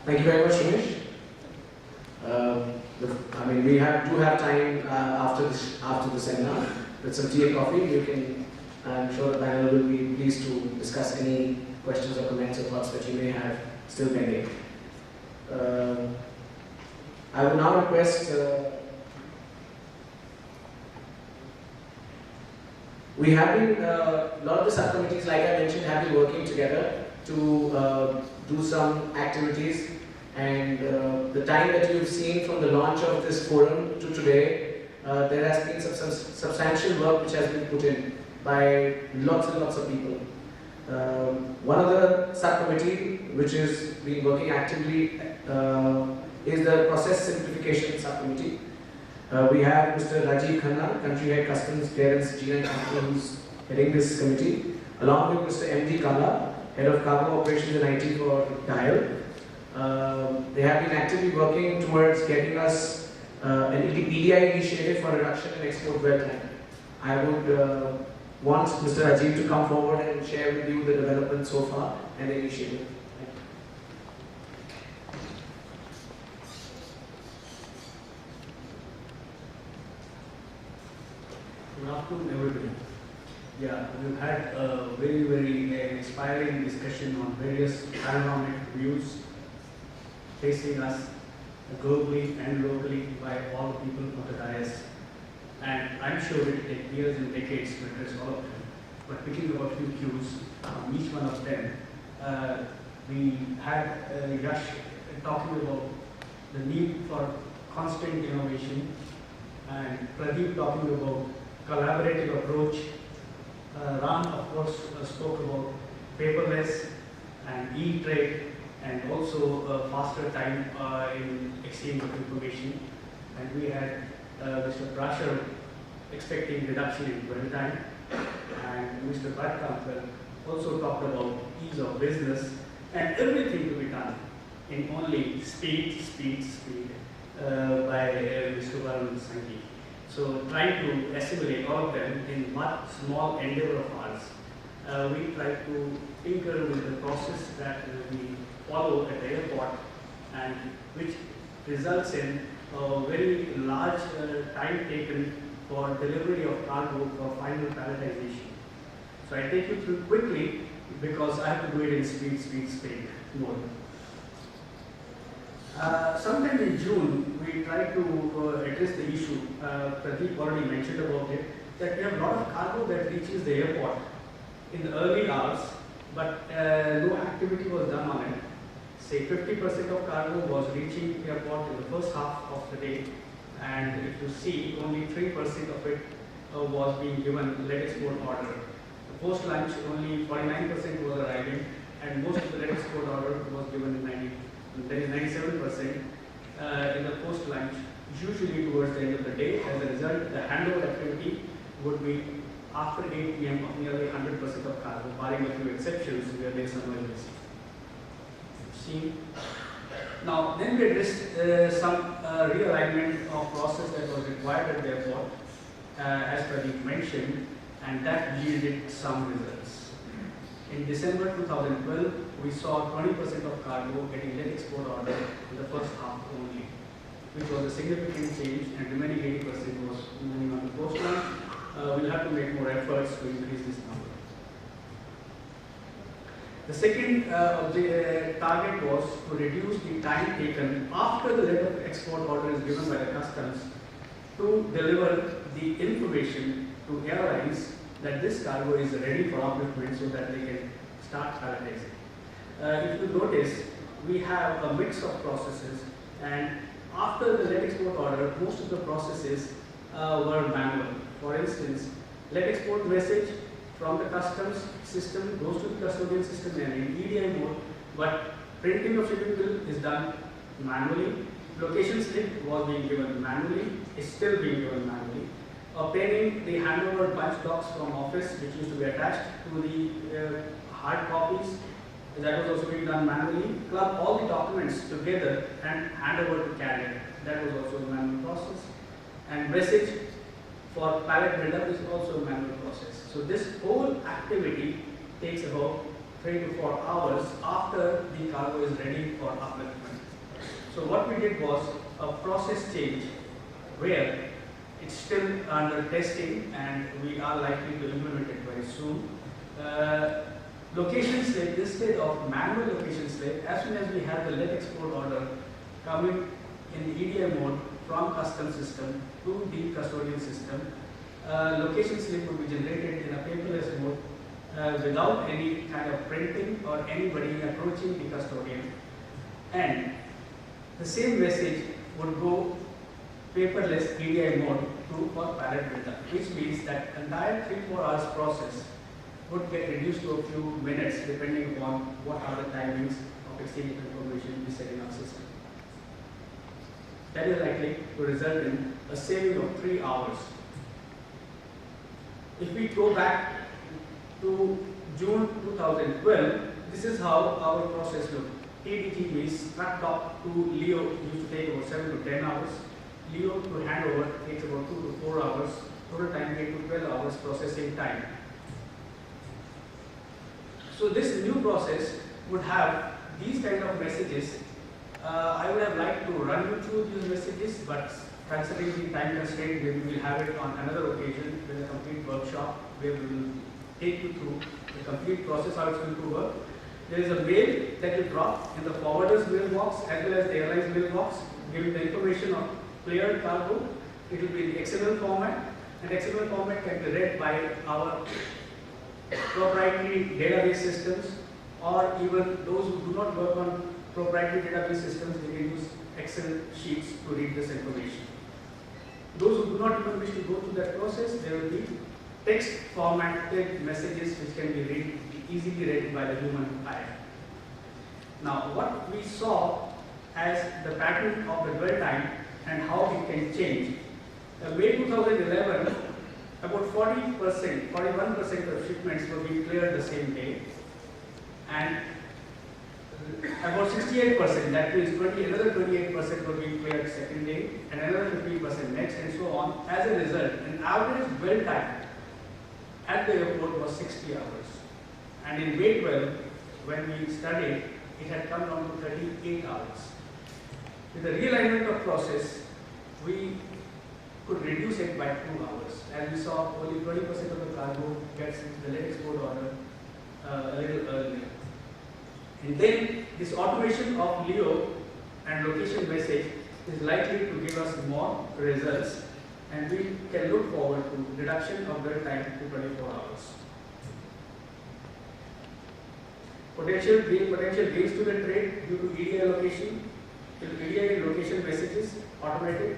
Thank you very much, Umesh. I mean, we do have time after the seminar with some tea and coffee. I'm sure the panel will be pleased to discuss any questions or comments or thoughts that you may have still pending. I will now request. We have been, a lot of the subcommittees, like I mentioned, have been working together to do some activities, and the time that you've seen from the launch of this forum to today, there has been some substantial work which has been put in by lots and lots of people. One of the subcommittee which has been working actively is the Process Simplification Subcommittee. We have Mr. Rajiv Khanna, Country Head Customs Clearance G9 Company, who's heading this committee, along with Mr. M.D. Kala, Head of Cargo Operations and IT for DIAL. They have been actively working towards getting us an EDI initiative for reduction in export dwell time. I would want Mr. Rajiv to come forward and share with you the development so far and the initiative. Good afternoon, everybody. Yeah, we've had a very inspiring discussion on various panoramic views facing us globally and locally by all the people of the dais. And I'm sure it will take years and decades to address all of them. But picking about a few cues from each one of them, we had Yash talking about the need for constant innovation, and Pradeep talking about collaborative approach. Ram, of course, spoke about paperless and e-trade, and also faster time in exchange of information. And we had Mr. Prashar expecting reduction in dwell time, and Mr. Bhatt Kampel also talked about ease of business and everything to be done in only speed by Mr. Varun Sangi. So trying to assimilate all of them in one small endeavor of ours, we try to tinker with the process that we follow at the airport, and which results in a very large time taken for delivery of cargo for final palletization. So I take you through quickly because I have to do it in speed mode. Sometime in June, we tried to address the issue, Pradeep already mentioned about it, that we have a lot of cargo that reaches the airport in the early hours, but no activity was done on it. Say 50% of cargo was reaching the airport in the first half of the day, and if you see, only 3% of it was being given lead export order. Post lunch, only 49% was arriving, and most of the lead export order was given in 97% in the post lunch, usually towards the end of the day. As a result, the handover activity would be after 8 p.m. of nearly 100% of cargo, barring a few exceptions where there is some emergency. Now, then we addressed some realignment of process that was required at the airport, as Pradeep mentioned, and that yielded some results. In December 2012, we saw 20% of cargo getting lead export order in the first half only, which was a significant change, and remaining 80% was moving on the post line. We'll have to make more efforts to increase this number. The second target was to reduce the time taken after the letter of export order is given by the customs to deliver the information to airlines that this cargo is ready for upliftment so that they can start palletizing. If you notice, we have a mix of processes, and after the lead export order, most of the processes were manual. For instance, lead export message from the customs system goes to the custodian system and in EDI mode, but printing of shipping bill is done manually. Location slip was being given manually, is still being given manually. Obtaining the handover bunch docs from office, which used to be attached to the hard copies, that was also being done manually. Club all the documents together and hand over to carrier. That was also a manual process. And message for pallet buildup is also a manual process. So this whole activity takes about 3 to 4 hours after the cargo is ready for upliftment. So what we did was a process change where it's still under testing and we are likely to implement it very soon. Location slave, instead of manual location slave, as soon as we have the let export order coming in the EDI mode from custom system to the custodian system, location slip would be generated in a paperless mode without any kind of printing or anybody approaching the custodian, and the same message would go paperless EDI mode to for pallet builder, which means that entire 3-4 hours process would get reduced to a few minutes depending upon what are the timings of exchange of information we set in our system. That is likely to result in a saving of 3 hours. If we go back to June 2012, this is how our process looked. TDG means truck dock to Leo used to take about 7 to 10 hours. Leo to handover takes about 2 to 4 hours. Total time 8 to 12 hours processing time. So this new process would have these kind of messages. I would have liked to run you through these messages, but considering the time constraint, we will have it on another occasion with a complete workshop where we will take you through the complete process, how it's going to work. There is a mail that will drop in the forwarder's mailbox as well as the airline's mailbox, giving the information of cleared cargo. It will be in XML format, and XML format can be read by our proprietary database systems, or even those who do not work on proprietary database systems, they can use Excel sheets to read this information. Those who do not even wish to go through that process, there will be text formatted messages which can be easily read by the human eye. Now, what we saw as the pattern of the dwell time and how it can change. May 2011, about 40%, 41% of shipments were being cleared the same day, and about 68%, that means another 28% were being cleared second day, and another 15% next, and so on. As a result, an average dwell time at the airport was 60 hours. And in May 12, when we studied, it had come down to 38 hours. With the realignment of process, we could reduce it by 2 hours. As we saw, only 20% of the cargo gets the let export order a little earlier. And then this automation of Leo and location message is likely to give us more results, and we can look forward to reduction of dwell time to 24 hours. Potential gains to the trade due to EDI location messages automated.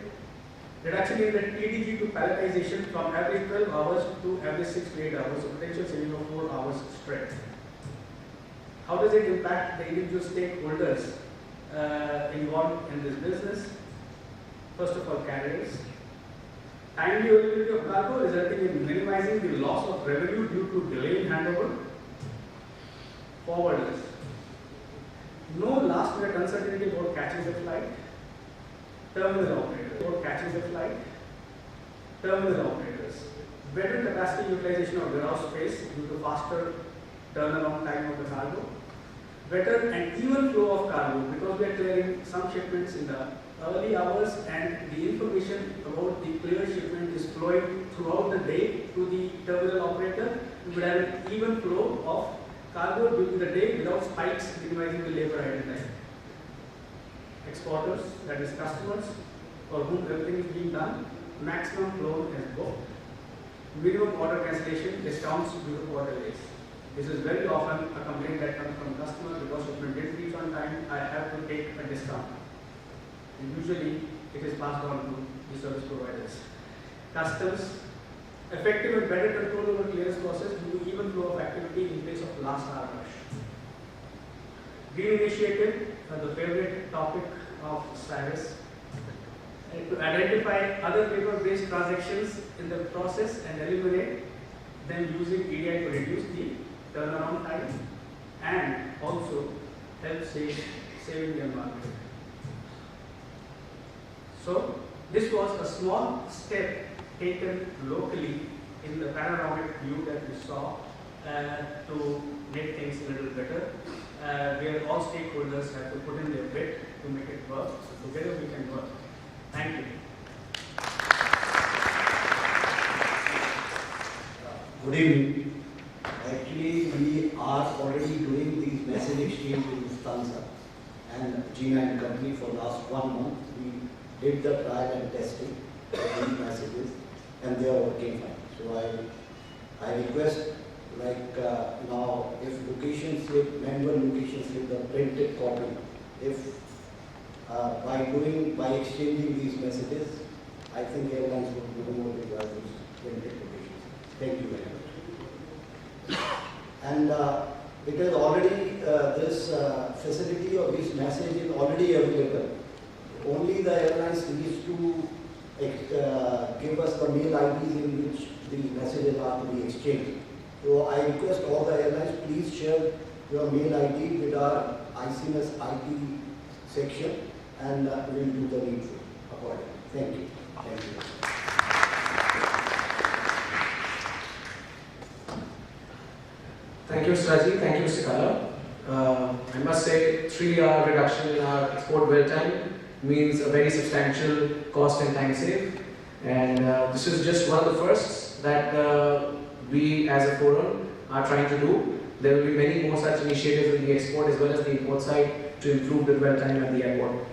Reduction in the TDG to palletization from average 12 hours to average 6 to 8 hours, so potential saving of 4 hours straight. How does it impact the individual stakeholders involved in this business? First of all, carriers. Timely availability of cargo resulting in minimizing the loss of revenue due to delay in handover. Forwarders. No last minute uncertainty about catching the flight. Terminal operators. About catching the flight. Terminal operators. Better capacity utilization of warehouse space due to faster turnaround time of the cargo. Better and even flow of cargo, because we are clearing some shipments in the early hours and the information about the clear shipment is flowing throughout the day to the terminal operator. We would have an even flow of cargo during the day without spikes, minimizing the labor idle time. Exporters, that is customers, for whom everything is being done, maximum flow is booked. Minimum order cancellation, discounts due to order delays. This is very often a complaint that comes from customers because shipment didn't reach on time, I have to take a discount. And usually it is passed on to the service providers. Customs, effective and better control over clearance process due to even flow of activity in place of last hour rush. Green initiative, the favorite topic of Cyrus, to identify other paper-based transactions in the process and eliminate them using EDI to reduce the turnaround time and also help saving the environment. So this was a small step taken locally in the panoramic view that we saw to make things a little better, where all stakeholders have to put in their bit to to make it work. So together we can work. Thank you. Good evening. Actually, we are already doing these message exchange with Lufthansa and Gina and company for last 1 month. We did the trial and testing of these messages, and they are working fine. So I request, like now, if location slip, manual location slip, the printed copy, if by exchanging these messages, I think airlines would do more with these printed locations. Thank you very much. And it is already, this facility of this message is already available. Only the airlines needs to give us the mail IDs in which these messages are to be exchanged. So I request all the airlines, please share your mail ID with our ICMS IT section, and we will do the needful accordingly. Thank you. Thank you. Thank you, Mr. Raji. Thank you, Mr. Kala. I must say, 3-hour reduction in our export dwell time means a very substantial cost and time save. And this is just one of the firsts that we as a forum are trying to do. There will be many more such initiatives in the export as well as the import side to improve the dwell time at the airport.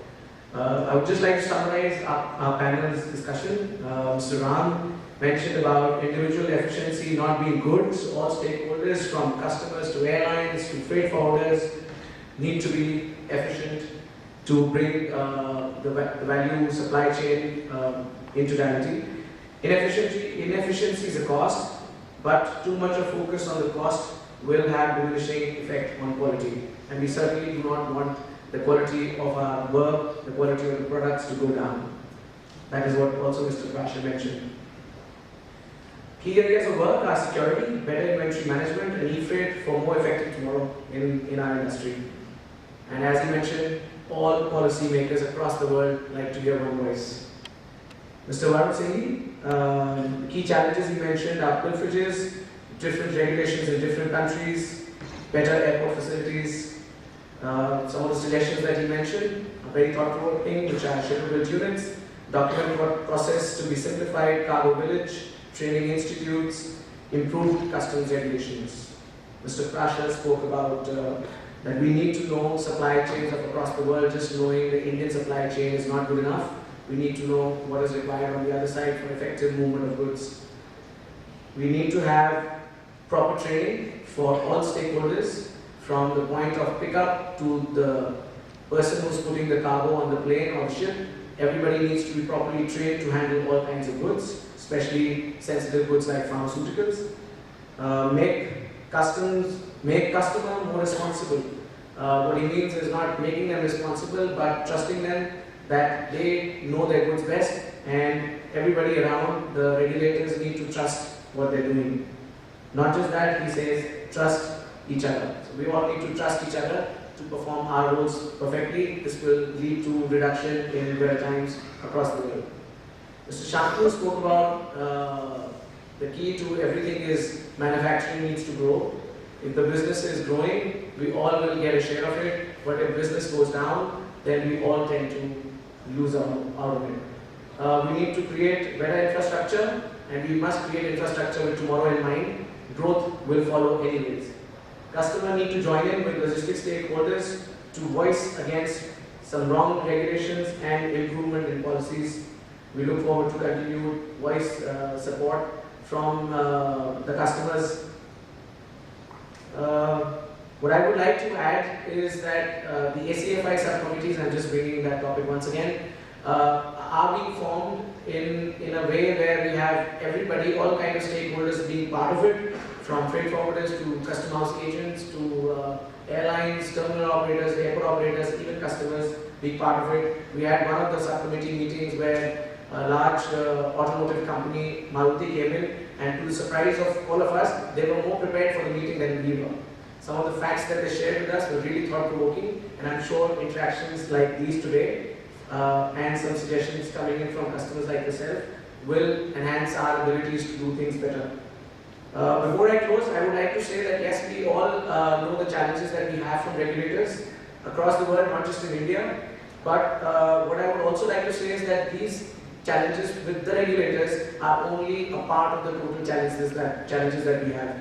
I would just like to summarize our panel's discussion. Mr. Ram mentioned about individual efficiency not being good, so all stakeholders from customers to airlines to freight forwarders need to be efficient to bring the value supply chain into reality. Inefficiency is a cost, but too much of focus on the cost will have diminishing effect on quality, and we certainly do not want the quality of our work, the quality of the products to go down. That is what also Mr. Prasha mentioned. Key areas of work are security, better inventory management, and e-freight for more effective tomorrow in our industry. And as he mentioned, all policy makers across the world like to hear one voice. Mr. Varun Singhi, key challenges he mentioned are pilferages, different regulations in different countries, better airport facilities. Some of the suggestions that he mentioned are very thought-provoking, which are schedule-built units, document process to be simplified, cargo village, training institutes, improved customs regulations. Mr. Prasha spoke about that we need to know supply chains of across the world. Just knowing the Indian supply chain is not good enough. We need to know what is required on the other side for effective movement of goods. We need to have proper training for all stakeholders, from the point of pickup to the person who's putting the cargo on the plane or the ship. Everybody needs to be properly trained to handle all kinds of goods, especially sensitive goods like pharmaceuticals. Make customer more responsible. What he means is not making them responsible, but trusting them that they know their goods best, and everybody around, the regulators, need to trust what they're doing. Not just that, he says, trust each other. So we all need to trust each other to perform our roles perfectly. This will lead to reduction in dwell times across the world. Mr. Shantanu spoke about the key to everything is manufacturing needs to grow. If the business is growing, we all will get a share of it. But if business goes down, then we all tend to lose out of it. We need to create better infrastructure, and we must create infrastructure with tomorrow in mind. Growth will follow anyways. Customers need to join in with logistics stakeholders to voice against some wrong regulations and improvement in policies. We look forward to continued voice support from the customers. What I would like to add is that the ACFI subcommittees, I'm just bringing that topic once again, are being formed in a way where we have everybody, all kinds of stakeholders being part of it, from freight forwarders to custom house agents to airlines, terminal operators, airport operators, even customers being part of it. We had one of the subcommittee meetings where a large automotive company, Maruti, came in, and to the surprise of all of us, they were more prepared for the meeting than we were. Some of the facts that they shared with us were really thought-provoking, and I'm sure interactions like these today and some suggestions coming in from customers like yourself will enhance our abilities to do things better. Before I close, I would like to say that yes, we all know the challenges that we have from regulators across the world, not just in India. But what I would also like to say is that these challenges with the regulators are only a part of the total challenges that we have.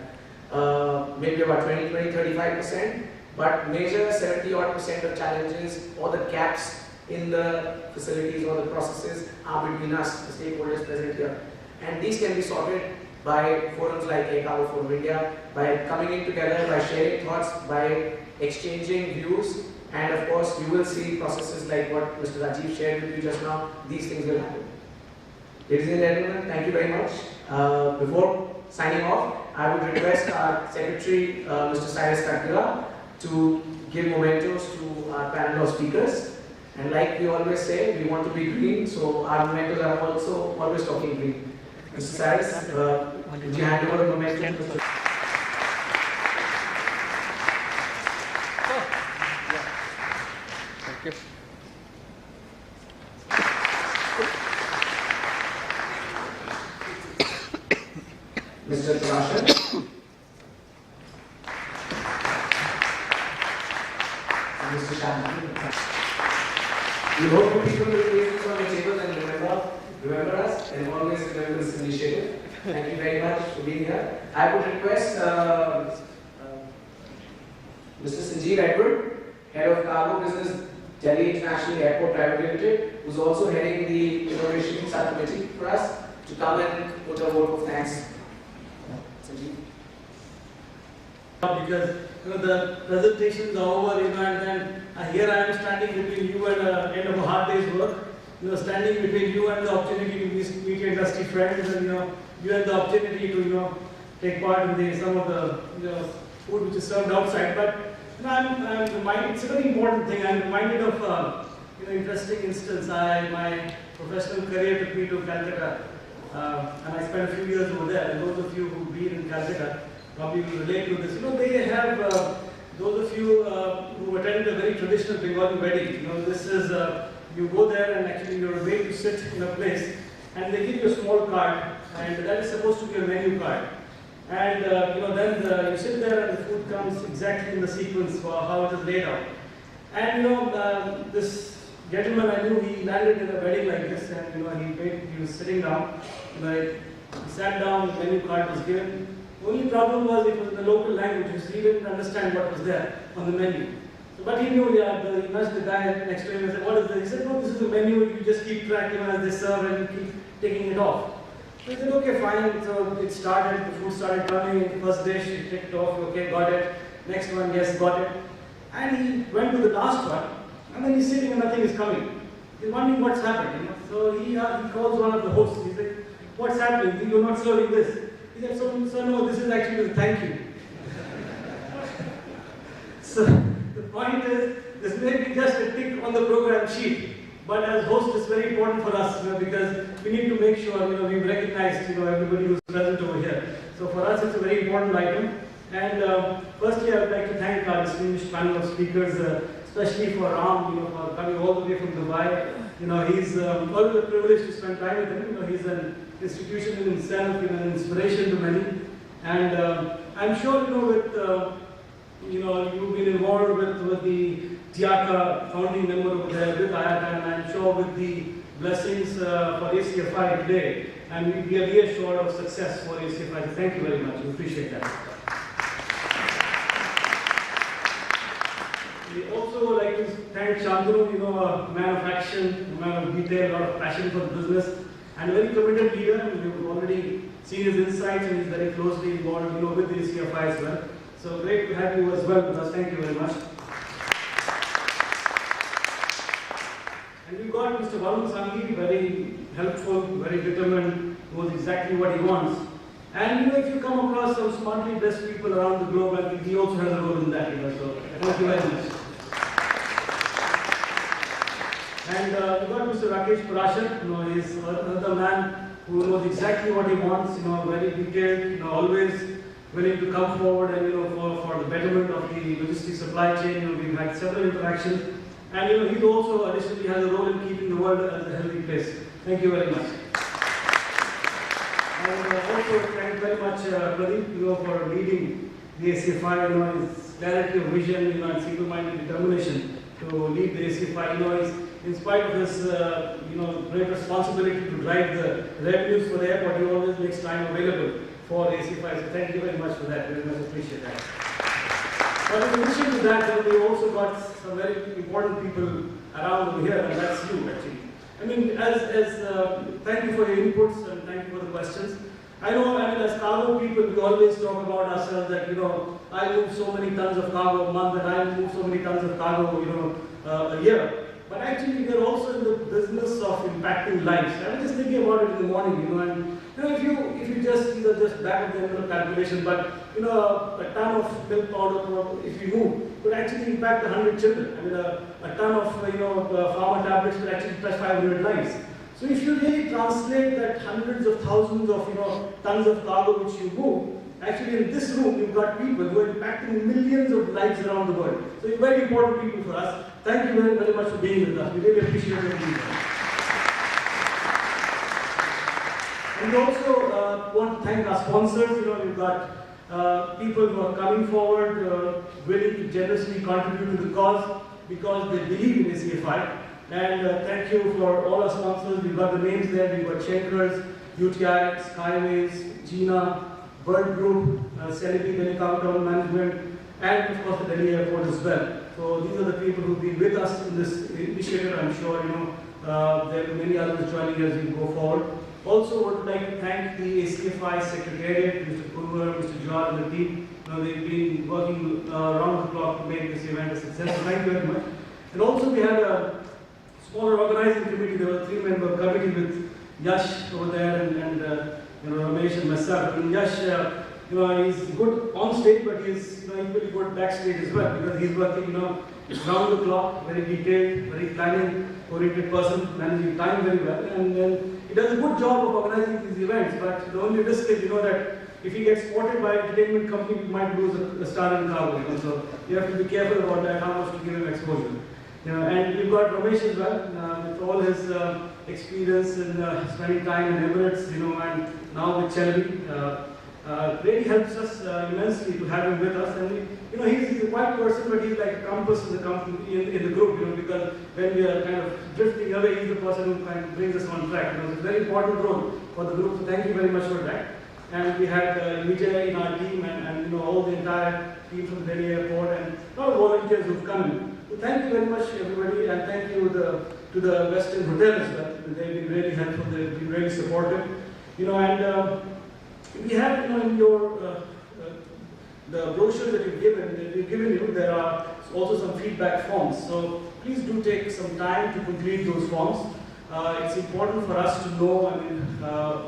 Maybe about 35%, but major 70% of challenges or the gaps in the facilities or the processes are between us, the stakeholders present here. And these can be sorted by forums like Ekavo Forum India, by coming in together, by sharing thoughts, by exchanging views, and of course you will see processes like what Mr. Rajiv shared with you just now. These things will happen. Ladies and gentlemen, thank you very much. Before signing off, I would request our Secretary, Mr. Cyrus Kakira, to give mementos to our panel of speakers. And like we always say, we want to be green, so our mementos are also always talking green. Mr. Cyrus, would you hand over the memento? Thank you. Mr. Parashar. Mr. Shanti. We hope you people will place this on the table and remember us and always remember this initiative. Thank you very much for being here. I would request Mr. Sanjeev Edward, Head of Cargo Business, Delhi International Airport Private Limited, who's also heading the Innovation Subcommittee for us, to come and put a vote of thanks. Sanjeev. Because the presentations are over, and then here I am standing between you and end of a hard day's work. Standing between you and the opportunity to meet your industry friends, and you had the opportunity to take part in some of the food which is served outside. But I'm reminded, it's a very important thing. I'm reminded of interesting instance. My professional career took me to Calcutta, and I spent a few years over there. And those of you who've been in Calcutta probably will relate to this. They have those of you who attended a very traditional Bengali wedding. This is you go there and actually you're made to sit in a place, and they give you a small card, and that is supposed to be a menu card. And then you sit there and the food comes exactly in the sequence for how it is laid out. And this gentleman, I knew he landed in a wedding like this, and he was sitting down. He sat down, the menu card was given. The only problem was it was in the local language, so he didn't understand what was there on the menu. But he knew, he nudged the guy next to him and said, "What is this?" He said, "No, this is the menu, you just keep track as they serve and keep taking it off." So he said, "Okay, fine." So it started, the food started coming, first dish, he ticked off, "Okay, got it." Next one, "Yes, got it." And he went to the last one, and then he's sitting and nothing is coming. He's wondering what's happened. So he calls one of the hosts, he's like, "What's happening? You're not serving this." He said, "So no, this is actually the thank you." So the point is, this may be just a tick on the program sheet, but as host it's very important for us because we need to make sure we've recognized everybody who's present over here. So for us it's a very important item. And firstly I would like to thank our distinguished panel of speakers, especially for Ram, for coming all the way from Dubai. He's always a privilege to spend time with him. He's an institution in himself, an inspiration to many. And I'm sure with you've been involved with the TIACA founding member over there, with IATA, and I'm sure with the blessings for ACFI today, and we are reassured of success for ACFI. Thank you very much. We appreciate that. We also would like to thank Chandru, a man of action, a man of detail, a lot of passion for the business, and a very committed leader. We've already seen his insights, and he's very closely involved with the ACFI as well. So great to have you as well with us. Thank you very much. And we've got Mr. Varun Sanghi, very helpful, very determined, knows exactly what he wants. And if you come across some smartly dressed people around the globe, I think he also has a role in that. So thank you very much. And we've got Mr. Rakesh Parashar. He's another man who knows exactly what he wants. Very detailed. Always willing to come forward and for the betterment of the logistics supply chain. We've had several interactions, and he also additionally has a role in keeping the world as a healthy place. Thank you very much. And also thank very much Pradeep for leading the ACFI. His clarity of vision and single-minded determination to lead the ACFI. You know, he's, in spite of his great responsibility to drive the revenues for the airport, he always makes time available for ACFI. So thank you very much for that. Very much appreciate that. But in addition to that, we also got some very important people around over here, and that's you actually. I mean, thank you for your inputs and thank you for the questions. I know, I mean, as cargo people, we always talk about ourselves that, you know, I move so many tons of cargo a month and I move so many tons of cargo, you know, a year. But actually, we are also in the business of impacting lives. I was just thinking about it in the morning, you know, and you know, if you just back of the envelope calculation, but you know, a ton of milk powder, if you move, could actually impact 100 children. I mean, a ton of pharma tablets could actually touch 500 lives. So if you really translate that hundreds of thousands of tons of cargo which you move, actually in this room you've got people who are impacting millions of lives around the world. So you're very important people for us. Thank you very, very much for being with us. We really appreciate your being here. And we also want to thank our sponsors. You know, we've got people who are coming forward, willing to generously contribute to the cause because they believe in ACFI. And thank you for all our sponsors. We've got the names there. We've got Chenkers, UTI, Skyways, Gina, Bird Group, Celebi, Delhi Cargo Management, and of course the Delhi Airport as well. So these are the people who've been with us in this initiative. I'm sure there will be many others joining as we go forward. Also, would like to thank the ACFI Secretariat, Mr. Purwar, Mr. John, and the team. They've been working around the clock to make this event a success. So thank you very much. And also, we had a smaller organizing committee. There was a 3-member committee with Yash over there and Ramesh and myself. And Yash, he's good on stage, but he's equally good backstage as well because he's working, round the clock, very detailed, very planning-oriented person, managing time very well, and then he does a good job of organizing these events. But the only risk is, that if he gets spotted by an entertainment company, he might lose a star in cargo. So you have to be careful about that, how much to give him exposure. And we've got Ramesh as well, with all his experience in spending time in Emirates, and now with Celebi. Really helps us immensely to have him with us. And he's a quiet person, but he's like a compass in the company, in the group, because when we are kind of drifting away, he's the person who kind of brings us on track. It's a very important role for the group, so thank you very much for that. And we had Vijay in our team and all the entire team from the Delhi Airport and a lot of volunteers who've come in. So thank you very much, everybody, and thank you to the Western Hotel as well. They've been really helpful, they've been really supportive. We have, in your the brochure that we've given you, there are also some feedback forms. So please do take some time to complete those forms. It's important for us to know,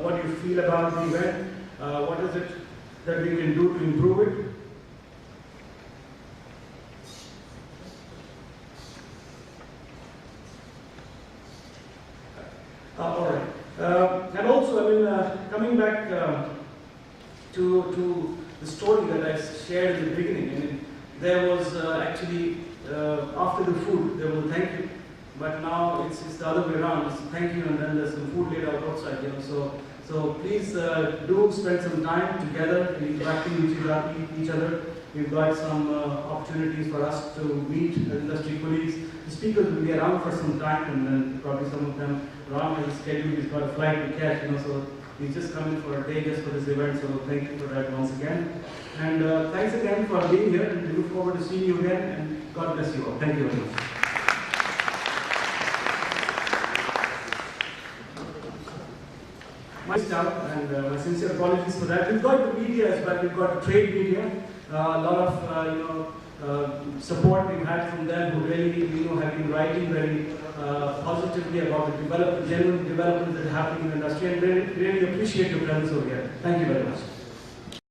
what you feel about the event. What is it that we can do to improve it? All right. And also, coming back to the story that I shared in the beginning, there was actually, after the food, there was a thank you. But now it's the other way around. It's thank you and then there's some food laid out outside. So please do spend some time together interacting with each other. We've got some opportunities for us to meet industry colleagues. The speakers will be around for some time, and then probably some of them, Ram has scheduled, he's got a flight to catch, so he's just coming for a day just for this event, so thank you for that once again. And thanks again for being here, and we look forward to seeing you again, and God bless you all. Thank you very much. My staff, and my sincere apologies for that. We've got the media as well. We've got the trade media. A lot of support we've had from them who really have been writing very positively about the genuine developments that are happening in the industry, and really appreciate your presence over here. Thank you very much.